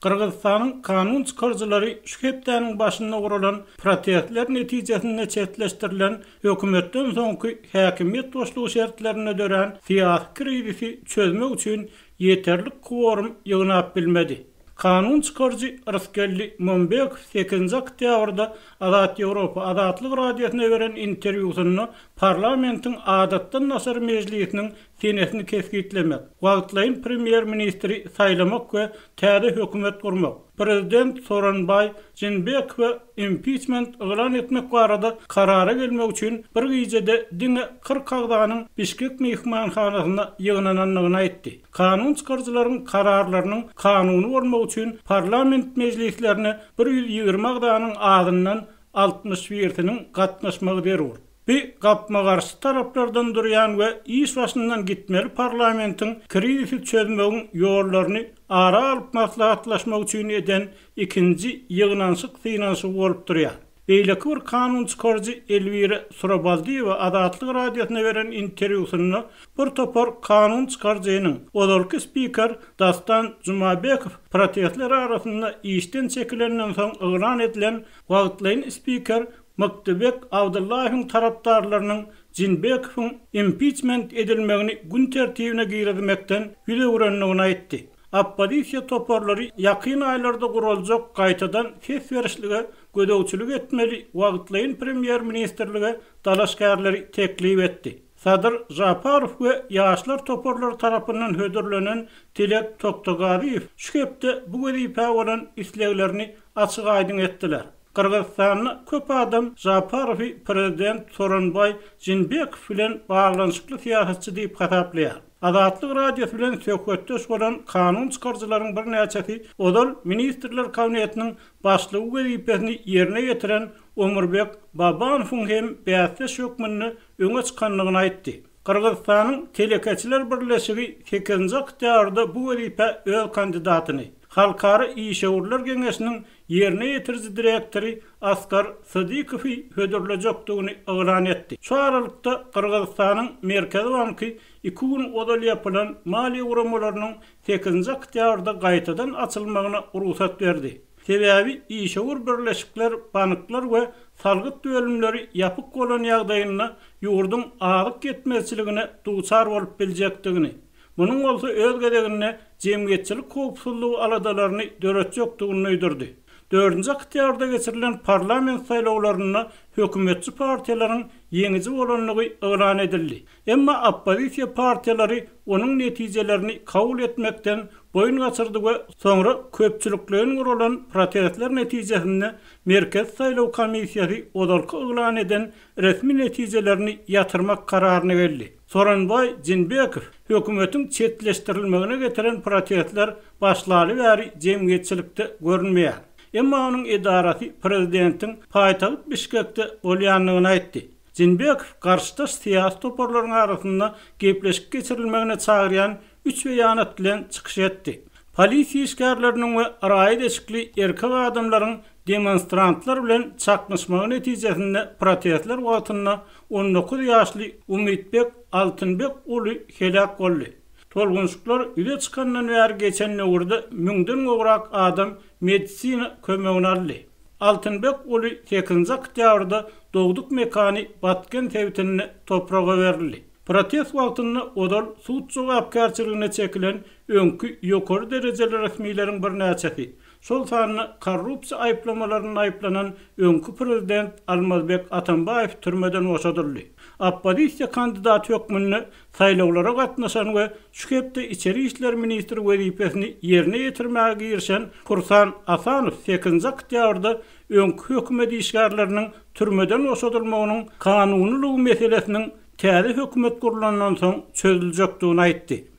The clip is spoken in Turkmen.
Kırgızstanyň kanun çykarjylary şu hepdeniň başynda gurulan protestler netijesinde çetleşdirilen hökümetden soňky häkimiýet boşlugy şertlerine dören siýasy krizisi çözmek üçin yeterlik quorum ýygnap bilmedi. Kanun çykarjy Raskelli Mombek 8 oktýabrda Azat Ýewropa Azatlyk radiosyna beren interwýusyny parlamentiň adatdan nasar mejlisiniň senesini keskitlemek, wagtlaýyn premier ministri saýlamak we täze hökümet kurmak, prezident Soronbay Jeenbekowä impeachment elan etmek barada karara gelmek üçin bir gijede diňe 40 agdanyň Bişkek mehmanhanasyna ýygnananlygyny aýtdy. Kanun çykarjylaryň kararlarynyň kanuny bolmak üçin parlament mejlislerine 120 agdanyň adyndan 61-siniň gatnaşmagy derur. Bir gapma garşy taraplardan durýan we iş başyndan gitmeli parlamentiň krizisi çözmegiň ýollaryny ara alyp maslahatlaşmak üçin eden ikinji ýygnanşyk finansy bolup durýar. Beýleki bir kanun çykarjy Elwira Surabaldiýewa Azatlyk radiosyna beren interwýusyny bir topar kanun çykarjynyň odalky spiker Dastan Jumabekow protestler arasynda işden çekilenden soň elan edilen wagtlaýyn spiker Maktubek Abdullahyň tarapdarlarynyň Jeenbekowyň impeachment edilmegini gün tertibine giýermekden ýülegürenligini aýtdy. Opposisiýa toparlary ýakyn aýlarda guraljak gaýtadan ses berişlige gödäwçilik etmeli wagtlaýyn premier ministrlige dalaşgärleri teklip etdi. Sadr Japarow we ýaşlar toparlary tarapyndan hödürlenen Tilek Toktogariýew şu hepde bu wezipä bolan isleglerini açyk aýdyn etdiler. Kırgızstanyň köp adam Japarowy prezident Soronbay Jeenbekow bilen baglanyşykly siýasatçy diýip hataplaýar. Azatlyk radiosu bilen söhbetdeş bolan kanun çykarjylaryň bir näçesi odal ministrler kabinetiniň başlygy wezipesini ýerine ýetiren Ömürbek Babanowyň hem bäýatda şökmünni öňe çykanlygyny aýtdy. Kırgızstanyň Telekeçiler Birleşigi 8 oktýabrda bu wezipä öz kandidatyny Halkara İşeğurlar Geňeşiniň ýerine ýetirji direktori Askar Sadykowy hödürlejekdigini elan etdi. Şu aralykda Kırgızstanyň Merkezi Banky 2 gün odal ýapylan maliýe uramalarynyň 8 oktýabrda gaýtadan açylmagyna ruhsat berdi. Sebäbi işeğur birleşikler, banklар we salgyt bölümleri ýapyk bolan ýagdaýynda ýurdun agyk getmezçiligine duçar bolup biljekdigini, munyň bolsa öz gedegine jemgyýetçilik howpsuzlygy aladalaryny döretjekdigini öýdürdi. 4 oktýabrda geçirilen parlament saýlawlaryna hökümetçi partiýalaryň ýeňiji bolanlygy elan edildi. Emma oppozisiýa partiýalary onuň netijelerini kabul etmekden boyun gaçyrdy we soňra köpçüliklerin gurulan protestler netijesinde Merkez Saýlaw Komissiýasy odalky elan eden resmi netijelerini ýatyrmak kararyny berdi. Soronbay Jeenbekow hökümetiň çetleşdirilmegine getiren protestler başlary bäri jemgyýetçilikde görünmeýär. Emma onuň edarasy prezidentiň paýtagyt Bişkekde bolýanlygyny aýtdy. Jeenbekow garşydaş siýasy toparlaryň arasynda gepleşik geçirilmegine çagyrýan 3 beýanat bilen çykyş etdi. Polisiýa işgärleriniň we raýat eşikli erkek adamlaryň demonstrantlar bilen çaknyşmagy netijesinde protestler wagtynda 19 ýaşly Umidbek Altynbek uly helak boldy. Tolgunçuklar üle çıkandan bäri geçen ýylda 1000den gowrak adam medisina kömegini aldy. Altynbek uly 8 oktýabrda dogduk mekany batken tewtini topraga berildi. Protest wagtynda odal suwt jogapkärçiligine çekilen öňkü ýokary derejeli resmiýleriň bir näçesi şol sanyny korrupsiýa aýplamalaryny aýplanan öňkü prezident Almazbek Atambaýew türmeden boşadyldy. Oppozisiýa kandidaty hökmünni saýlawlara gatnaşan we şu hepde içeri işler ministri wezipesini ýerine ýetirmäge girişen Kursan Asanow 8 oktýabrda öňkü hökümet işgärleriniň türmeden boşadylmagynyň kanunylygy meselesiniň täze hökümet gurulandan soň çözüljekdigini aýtdy.